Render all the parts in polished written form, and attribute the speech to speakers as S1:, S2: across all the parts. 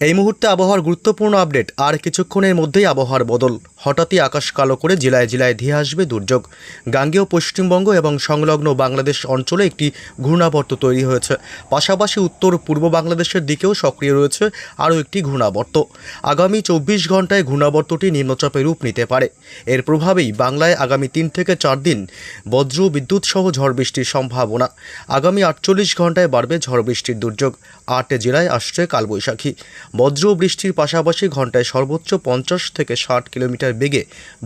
S1: এই মুহূর্তে আবহাওয়ার গুরুত্বপূর্ণ আপডেট। আর কিছুক্ষণের মধ্যেই আবহাওয়ার বদল। হঠাৎই আকাশ কালো করে জেলায় জেলায় ধেয়ে আসবে দুর্যোগ। গাঙ্গেয় পশ্চিমবঙ্গ এবং সংলগ্ন বাংলাদেশ অঞ্চলে একটি ঘূর্ণাবর্ত তৈরি হয়েছে। পাশাপাশি উত্তর পূর্ব বাংলাদেশের দিকেও সক্রিয় রয়েছে আরও একটি ঘূর্ণাবর্ত। আগামী 24 ঘন্টায় ঘূর্ণাবর্তটি নিম্নচাপে রূপ নিতে পারে। এর প্রভাবেই বাংলায় আগামী 3 থেকে 4 দিন বজ্র বিদ্যুৎ সহ ঝড় বৃষ্টির সম্ভাবনা। আগামী 48 ঘন্টায় বাড়বে ঝড় বৃষ্টির দুর্যোগ। 8 জেলায় আসছে কালবৈশাখী। বজ্র বৃষ্টির পাশাপাশি ঘন্টায় সর্বোচ্চ 50 থেকে 60 কিলোমিটার বেগে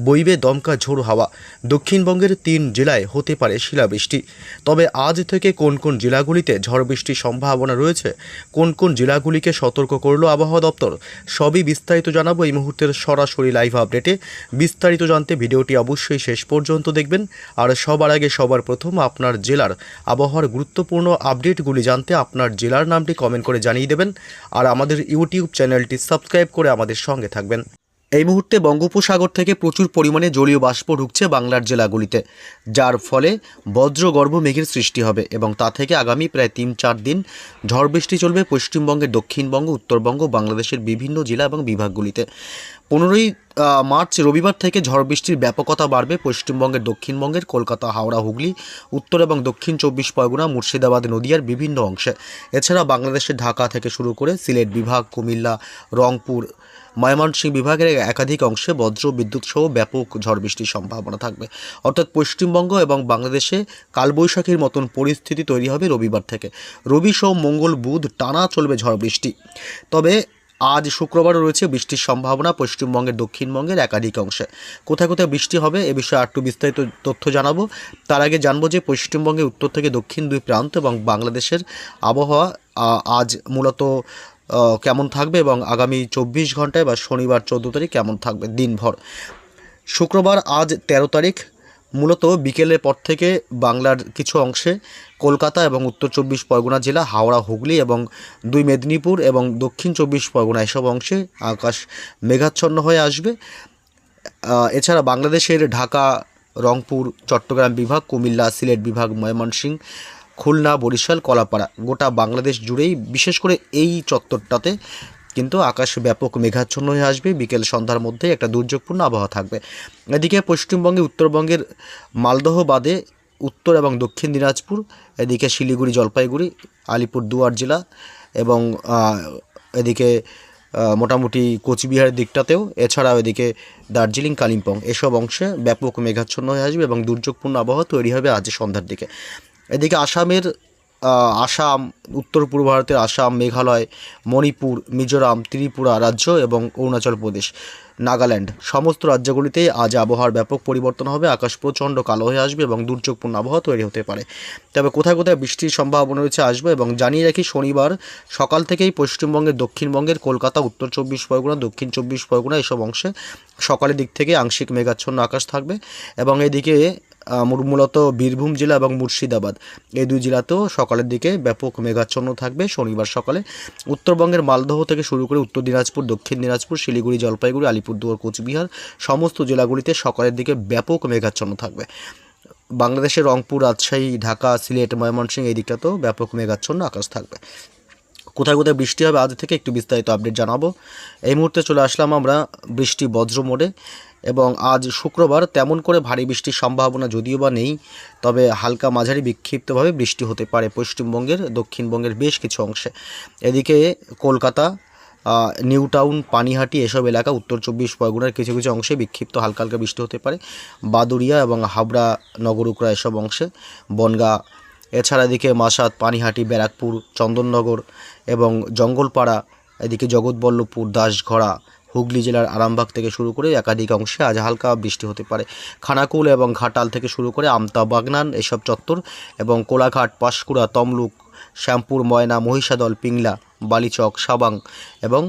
S1: বইবে দমকা ঝোড়ো হাওয়া। দক্ষিণবঙ্গের 3 জেলায় হতে পারে শিলাবৃষ্টি। তবে আজ থেকে কোন কোন জেলাগুলিতে ঝড় বৃষ্টির সম্ভাবনা রয়েছে, কোন কোন জেলাগুলিকে সতর্ক করল আবহাওয়া দপ্তর, সবই বিস্তারিত জানাবো এই মুহূর্তের সরাসরি লাইভ আপডেটে। বিস্তারিত জানতে ভিডিওটি অবশ্যই শেষ পর্যন্ত দেখবেন। আর সবার আগে সবার প্রথম আপনার জেলার আবহাওয়ার গুরুত্বপূর্ণ আপডেটগুলি জানতে আপনার জেলার নামটি কমেন্ট করে জানিয়ে দেবেন। আর আমাদের ইউটিউব চ্যানেলটি সাবস্ক্রাইব করে আমাদের সঙ্গে থাকবেন। এই মুহূর্তে বঙ্গোপসাগর থেকে প্রচুর পরিমাণে জলীয় বাষ্প ঢুকছে বাংলার জেলাগুলিতে, যার ফলে বজ্রগর্ভ মেঘের সৃষ্টি হবে এবং তা থেকে আগামী প্রায় 3-4 দিন ঝড় বৃষ্টি চলবে পশ্চিমবঙ্গের দক্ষিণবঙ্গ, উত্তরবঙ্গ, বাংলাদেশের বিভিন্ন জেলা এবং বিভাগগুলিতে। 15ই মার্চ রবিবার থেকে ঝড় বৃষ্টির ব্যাপকতা বাড়বে পশ্চিমবঙ্গের দক্ষিণবঙ্গের কলকাতা, হাওড়া, হুগলি, উত্তর এবং দক্ষিণ 24 পরগনা, মুর্শিদাবাদ, নদিয়ার বিভিন্ন অংশে। এছাড়া বাংলাদেশের ঢাকা থেকে শুরু করে সিলেট বিভাগ, কুমিল্লা, রংপুর, ময়মনসিংহ বিভাগের একাধিক অংশে বজ্র বিদ্যুৎ সহ ব্যাপক ঝড় বৃষ্টির সম্ভাবনা থাকবে। অর্থাৎ পশ্চিমবঙ্গ এবং বাংলাদেশে কালবৈশাখীর মতন পরিস্থিতি তৈরি হবে রবিবার থেকে। রবি, সোম, মঙ্গল, বুধ টানা চলবে ঝড় বৃষ্টি। তবে আজ শুক্রবার রয়েছে বৃষ্টির সম্ভাবনা পশ্চিমবঙ্গের দক্ষিণবঙ্গের একাধিক অংশে। কোথায় কোথায় বৃষ্টি হবে এ বিষয়ে একটু বিস্তারিত তথ্য জানাবো। তার আগে জানবো যে পশ্চিমবঙ্গের উত্তর থেকে দক্ষিণ দুই প্রান্ত এবং বাংলাদেশের আবহাওয়া আজ মূলত কেমন থাকবে এবং আগামী 24 ঘন্টায় বা শনিবার 14 তারিখ কেমন থাকবে দিনভর। শুক্রবার আজ 13 তারিখ মূলত বিকেলের পর থেকে বাংলার কিছু অংশে কলকাতা এবং উত্তর 24 পরগনা জেলা, হাওড়া, হুগলি এবং 2 মেদিনীপুর এবং দক্ষিণ 24 পরগনা এসব অংশে আকাশ মেঘাচ্ছন্ন হয়ে আসবে। এছাড়া বাংলাদেশের ঢাকা, রংপুর, চট্টগ্রাম বিভাগ, কুমিল্লা, সিলেট বিভাগ, ময়মনসিংহ, খুলনা, বরিশাল, কলাপাড়া গোটা বাংলাদেশ জুড়েই বিশেষ করে এই চত্বরটাতে কিন্তু আকাশ ব্যাপক মেঘাচ্ছন্ন হয়ে আসবে। বিকেল সন্ধ্যার মধ্যে একটা দুর্যোগপূর্ণ আবহাওয়া থাকবে। এদিকে পশ্চিমবঙ্গে উত্তরবঙ্গের মালদহ বাদে উত্তর এবং দক্ষিণ দিনাজপুর, এদিকে শিলিগুড়ি, জলপাইগুড়ি, আলিপুরদুয়ার জেলা এবং এদিকে মোটামুটি কোচবিহারের দিকটাতেও, এছাড়াও এদিকে দার্জিলিং, কালিম্পং এসব অংশে ব্যাপক মেঘাচ্ছন্ন হয়ে আসবে এবং দুর্যোগপূর্ণ আবহাওয়া তৈরি হবে আজ সন্ধ্যার দিকে। এদিকে আসাম, উত্তর পূর্ব ভারতের আসাম, মেঘালয়, মণিপুর, মিজোরাম, ত্রিপুরা রাজ্য এবং অরুণাচল প্রদেশ, নাগাল্যান্ড সমস্ত রাজ্যগুলিতে আজ আবহাওয়ার ব্যাপক পরিবর্তন হবে। আকাশ প্রচণ্ড কালো হয়ে আসবে এবং দুর্যোগপূর্ণ আবহাওয়া তৈরি হতে পারে। তবে কোথায় কোথায় বৃষ্টির সম্ভাবনা রয়েছে আসবে এবং জানিয়ে রাখি শনিবার সকাল থেকেই পশ্চিমবঙ্গের দক্ষিণবঙ্গের কলকাতা, উত্তর 24 পরগনা, দক্ষিণ 24 পরগনা এসব অংশে সকালের দিক থেকে আংশিক মেঘাচ্ছন্ন আকাশ থাকবে এবং এদিকে মূলত বীরভূম জেলা এবং মুর্শিদাবাদ এই 2 জেলাতেও সকালের দিকে ব্যাপক মেঘাচ্ছন্ন থাকবে শনিবার সকালে। উত্তরবঙ্গের মালদহ থেকে শুরু করে উত্তর দিনাজপুর, দক্ষিণ দিনাজপুর, শিলিগুড়ি, জলপাইগুড়ি, আলিপুরদুয়ার, কোচবিহার সমস্ত জেলাগুলিতে সকালের দিকে ব্যাপক মেঘাচ্ছন্ন থাকবে। বাংলাদেশের রংপুর, রাজশাহী, ঢাকা, সিলেট, ময়মনসিংহ এই দিকটাতেও ব্যাপক মেঘাচ্ছন্ন আকাশ থাকবে। কোথায় কোথায় বৃষ্টি হবে আজ থেকে একটু বিস্তারিত আপডেট জানাবো। এই মুহূর্তে চলে আসলাম আমরা বৃষ্টি বজ্র মোডে এবং আজ শুক্রবার তেমন করে ভারী বৃষ্টির সম্ভাবনা যদিও বা নেই, তবে হালকা মাঝারি বিক্ষিপ্তভাবে বৃষ্টি হতে পারে পশ্চিমবঙ্গের দক্ষিণবঙ্গের বেশ কিছু অংশে। এদিকে কলকাতা, নিউ টাউন, পানিহাটি এসব এলাকা, উত্তর 24 পরগনার কিছু কিছু অংশে বিক্ষিপ্ত হালকা হালকা বৃষ্টি হতে পারে। বাদুড়িয়া এবং হাবড়া, নগরুকরা এসব অংশে, বনগাঁ, এছাড়া এদিকে মাসাদ, পানিহাটি, ব্যারাকপুর, চন্দননগর এবং জঙ্গলপাড়া, এদিকে জগৎবল্লভপুর, দাসঘড়া, হুগলি জেলার আরামবাগ থেকে শুরু করে একাধিক অংশে আজ হালকা বৃষ্টি হতে পারে। খানাকুল এবং ঘাটাল থেকে শুরু করে আমতা, বাগনান এসব চত্বর এবং কোলাঘাট, পাঁশকুড়া, তমলুক, শ্যামপুর, ময়না, মহিষাদল, পিংলা, বালিচক, সাবাং এবং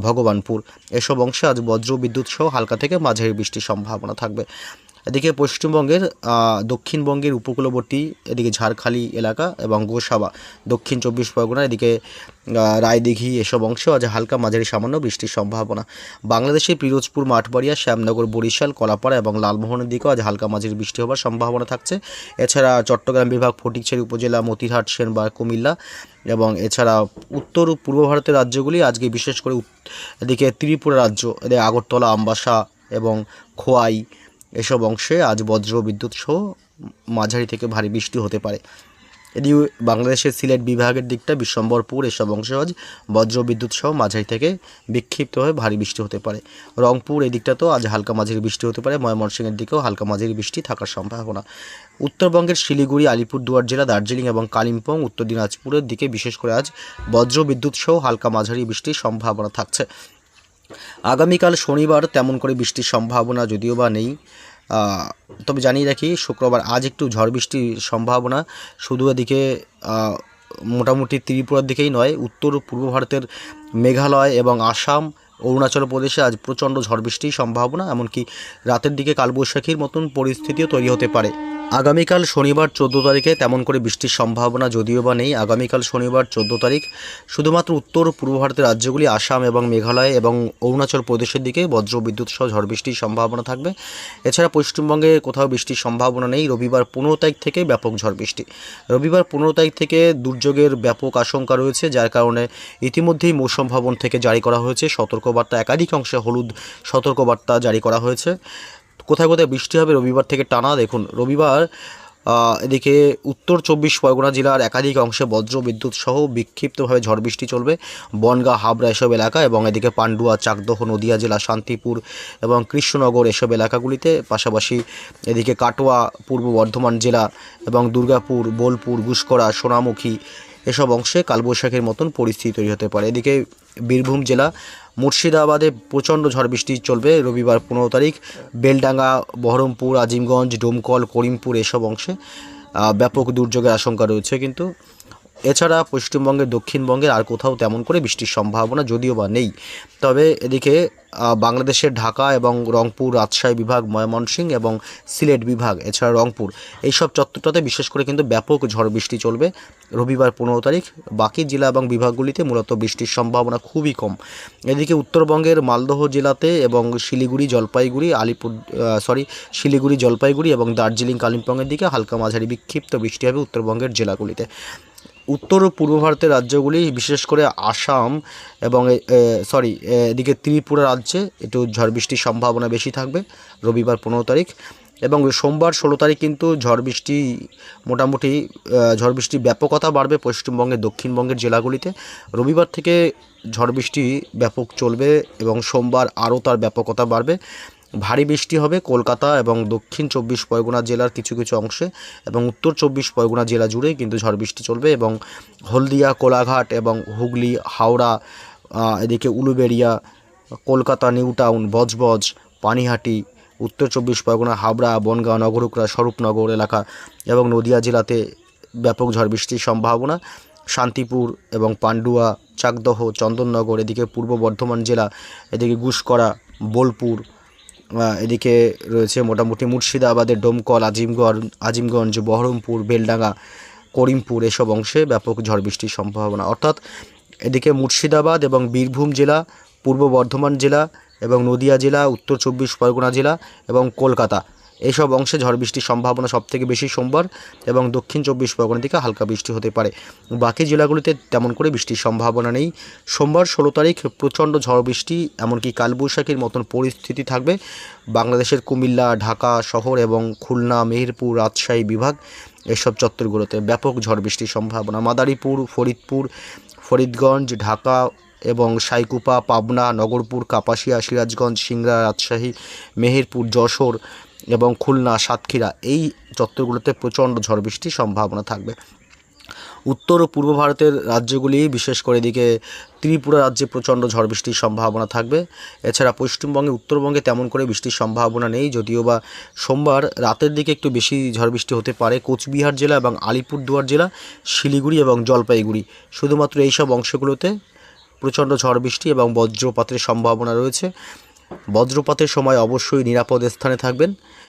S1: ভগবানপুর এসব অংশে আজ বজ্র বিদ্যুৎ সহ হালকা থেকে মাঝারি বৃষ্টির সম্ভাবনা থাকবে। এদিকে পশ্চিমবঙ্গের দক্ষিণবঙ্গের উপকূলবর্তী এদিকে ঝাড়খালি এলাকা এবং গোসাবা দক্ষিণ 24 পরগনা, এদিকে রায়দিঘি এসব অংশেও আজ হালকা মাঝারি সামান্য বৃষ্টির সম্ভাবনা। বাংলাদেশের পিরোজপুর, মাঠবাড়িয়া, শ্যামনগর, বরিশাল, কলাপাড়া এবং লালমোহনের দিকেও আজ হালকা মাঝারি বৃষ্টি হওয়ার সম্ভাবনা থাকছে। এছাড়া চট্টগ্রাম বিভাগ, ফটিকছড়ি উপজেলা, মতিরহাট, সেনবাগ, কুমিল্লা এবং এছাড়া উত্তর ও পূর্ব ভারতের রাজ্যগুলি আজকে বিশেষ করে এদিকে ত্রিপুরা রাজ্য, এদিকে আগরতলা, আমবাসা এবং খোয়াই এসব অংশে আজ বজ্র বিদ্যুৎ সহ মাঝারি থেকে ভারী বৃষ্টি হতে পারে। এদিকে বাংলাদেশের সিলেট বিভাগের দিকটা বিশ্বম্বরপুর এসব অংশে আজ বজ্র বিদ্যুৎ সহ মাঝারি থেকে বিক্ষিপ্তভাবে ভারী বৃষ্টি হতে পারে। রংপুর এই দিকটাতেও আজ হালকা মাঝারি বৃষ্টি হতে পারে। ময়মনসিংহের দিকেও হালকা মাঝারি বৃষ্টি থাকার সম্ভাবনা। উত্তরবঙ্গের শিলিগুড়ি, আলিপুরদুয়ার জেলা, দার্জিলিং এবং কালিম্পং, উত্তর দিনাজপুরের দিকে বিশেষ করে আজ বজ্র বিদ্যুৎ সহ হালকা মাঝারি বৃষ্টির সম্ভাবনা থাকছে। আগামীকাল শনিবার তেমন করে বৃষ্টির সম্ভাবনা যদিও বা নেই, তবে জানিয়ে রাখি শুক্রবার আজ একটু ঝড় বৃষ্টির সম্ভাবনা। শুধু এদিকে মোটামুটি ত্রিপুরার দিকেই নয়, উত্তর পূর্ব ভারতের মেঘালয় এবং আসাম, অরুণাচল প্রদেশে আজ প্রচণ্ড ঝড় বৃষ্টির সম্ভাবনা। এমনকি রাতের দিকে কালবৈশাখীর মতন পরিস্থিতিও তৈরি হতে পারে। আগামীকাল শনিবার 14 তারিখে তেমন করে বৃষ্টির সম্ভাবনা যদিও বা নেই। আগামীকাল শনিবার 14 তারিখ শুধুমাত্র উত্তর পূর্ব ভারতের রাজ্যগুলি আসাম এবং মেঘালয় এবং অরুণাচল প্রদেশের দিকে বজ্র বিদ্যুৎ সহ ঝড় বৃষ্টির সম্ভাবনা থাকবে। এছাড়া পশ্চিমবঙ্গে কোথাও বৃষ্টির সম্ভাবনা নেই। রবিবার 15 তারিখ থেকে ব্যাপক ঝড় বৃষ্টি। রবিবার 15 তারিখ থেকে দুর্যোগের ব্যাপক আশঙ্কা রয়েছে, যার কারণে ইতিমধ্যেই মৌসুম ভবন থেকে জারি করা হয়েছে সতর্কবার্তা। একাধিক অংশে হলুদ সতর্কবার্তা জারি করা হয়েছে। কোথায় কোথায় বৃষ্টি হবে রবিবার থেকে টানা দেখুন। রবিবার এদিকে উত্তর 24 পরগনা জেলার একাধিক অংশে বজ্র বিদ্যুৎ সহ বিক্ষিপ্তভাবে ঝড় বৃষ্টি চলবে। বনগাঁ, হাবড়া এসব এলাকা এবং এদিকে পান্ডুয়া, চাকদহ, নদিয়া জেলা, শান্তিপুর এবং কৃষ্ণনগর এসব এলাকাগুলিতে, পাশাপাশি এদিকে কাটোয়া পূর্ব বর্ধমান জেলা এবং দুর্গাপুর, বোলপুর, গুসকরা, সোনামুখী এসব অংশে কালবৈশাখীর মতন পরিস্থিতি তৈরি হতে পারে। এদিকে বীরভূম জেলা, মুর্শিদাবাদে প্রচণ্ড ঝড় বৃষ্টি চলবে রবিবার 15 তারিখ। বেলডাঙ্গা, বহরমপুর, আজিমগঞ্জ, ডোমকল, করিমপুর এসব অংশে ব্যাপক দুর্যোগের আশঙ্কা রয়েছে। কিন্তু এছাড়া পশ্চিমবঙ্গের দক্ষিণবঙ্গের আর কোথাও তেমন করে বৃষ্টির সম্ভাবনা যদিও বা নেই। তবে এদিকে বাংলাদেশের ঢাকা এবং রংপুর, রাজশাহী বিভাগ, ময়মনসিংহ এবং সিলেট বিভাগ, এছাড়া রংপুর এইসব চত্বরটাতে বিশেষ করে কিন্তু ব্যাপক ঝড় বৃষ্টি চলবে রবিবার 15 তারিখ। বাকি জেলা এবং বিভাগগুলিতে মূলত বৃষ্টির সম্ভাবনা খুবই কম। এদিকে উত্তরবঙ্গের মালদহ জেলাতে এবং শিলিগুড়ি, জলপাইগুড়ি এবং দার্জিলিং, কালিম্পংয়ের দিকে হালকা মাঝারি বিক্ষিপ্ত বৃষ্টি হবে উত্তরবঙ্গের জেলাগুলিতে। উত্তর ও পূর্ব ভারতের রাজ্যগুলি বিশেষ করে আসাম এবং এদিকে ত্রিপুরা রাজ্যে একটু ঝড় বৃষ্টির সম্ভাবনা বেশি থাকবে রবিবার 15 তারিখ। এবং সোমবার 16 তারিখ কিন্তু ঝড় বৃষ্টির ব্যাপকতা বাড়বে পশ্চিমবঙ্গের দক্ষিণবঙ্গের জেলাগুলিতে। রবিবার থেকে ঝড় বৃষ্টি ব্যাপক চলবে এবং সোমবার আরও তার ব্যাপকতা বাড়বে। ভারী বৃষ্টি হবে কলকাতা এবং দক্ষিণ 24 পরগনা জেলার কিছু কিছু অংশে এবং উত্তর 24 পরগনা জেলা জুড়ে কিন্তু ঝড় বৃষ্টি চলবে। এবং হলদিয়া, কোলাঘাট এবং হুগলি, হাওড়া, এদিকে উলুবেড়িয়া, কলকাতা নিউ টাউন, বজবজ, পানিহাটি, উত্তর 24 পরগনা, হাবড়া, বনগাঁ, নগরুকরা, স্বরূপনগর এলাকা এবং নদিয়া জেলাতে ব্যাপক ঝড় বৃষ্টির সম্ভাবনা। শান্তিপুর এবং পান্ডুয়া, চাকদহ, চন্দননগর, এদিকে পূর্ব বর্ধমান জেলা, এদিকে গুসকরা, বোলপুর, এদিকে রয়েছে মোটামুটি মুর্শিদাবাদের ডোমকল, আজিমগঞ্জ, বহরমপুর, বেলডাঙ্গা, করিমপুর এসব অংশে ব্যাপক ঝড় বৃষ্টির সম্ভাবনা। অর্থাৎ এদিকে মুর্শিদাবাদ এবং বীরভূম জেলা, পূর্ব বর্ধমান জেলা এবং নদিয়া জেলা, উত্তর 24 পরগনা জেলা এবং কলকাতা এইসব অংশে ঝড় বৃষ্টির সম্ভাবনা সবথেকে বেশি সোমবার এবং দক্ষিণ 24 পরগনার দিকে হালকা বৃষ্টি হতে পারে। বাকি জেলাগুলিতে তেমন করে বৃষ্টির সম্ভাবনা নেই। সোমবার 16 তারিখ প্রচণ্ড ঝড় বৃষ্টি এমনকি কালবৈশাখীর মতন পরিস্থিতি থাকবে বাংলাদেশের কুমিল্লা, ঢাকা শহর এবং খুলনা, মেহেরপুর, রাজশাহী বিভাগ এসব চত্বরগুলোতে ব্যাপক ঝড় বৃষ্টির সম্ভাবনা। মাদারীপুর, ফরিদপুর, ফরিদগঞ্জ, ঢাকা এবং সাইকুপা, পাবনা, নগরপুর, কাপাসিয়া, সিরাজগঞ্জ, সিংড়া, রাজশাহী, মেহেরপুর, যশোর এবং খুলনা, সাতক্ষীরা এই চত্বরগুলোতে প্রচণ্ড ঝড় বৃষ্টির সম্ভাবনা থাকবে। উত্তর ও পূর্ব ভারতের রাজ্যগুলি বিশেষ করে এদিকে ত্রিপুরা রাজ্যে প্রচণ্ড ঝড় বৃষ্টির সম্ভাবনা থাকবে। এছাড়া পশ্চিমবঙ্গে, উত্তরবঙ্গে তেমন করে বৃষ্টির সম্ভাবনা নেই, যদিও বা সোমবার রাতের দিকে একটু বেশি ঝড় বৃষ্টি হতে পারে কোচবিহার জেলা এবং আলিপুরদুয়ার জেলা, শিলিগুড়ি এবং জলপাইগুড়ি, শুধুমাত্র এইসব অংশগুলোতে প্রচণ্ড ঝড় বৃষ্টি এবং বজ্রপাতের সম্ভাবনা রয়েছে। বজ্রপাতের সময় অবশ্যই নিরাপদ স্থানে থাকবেন।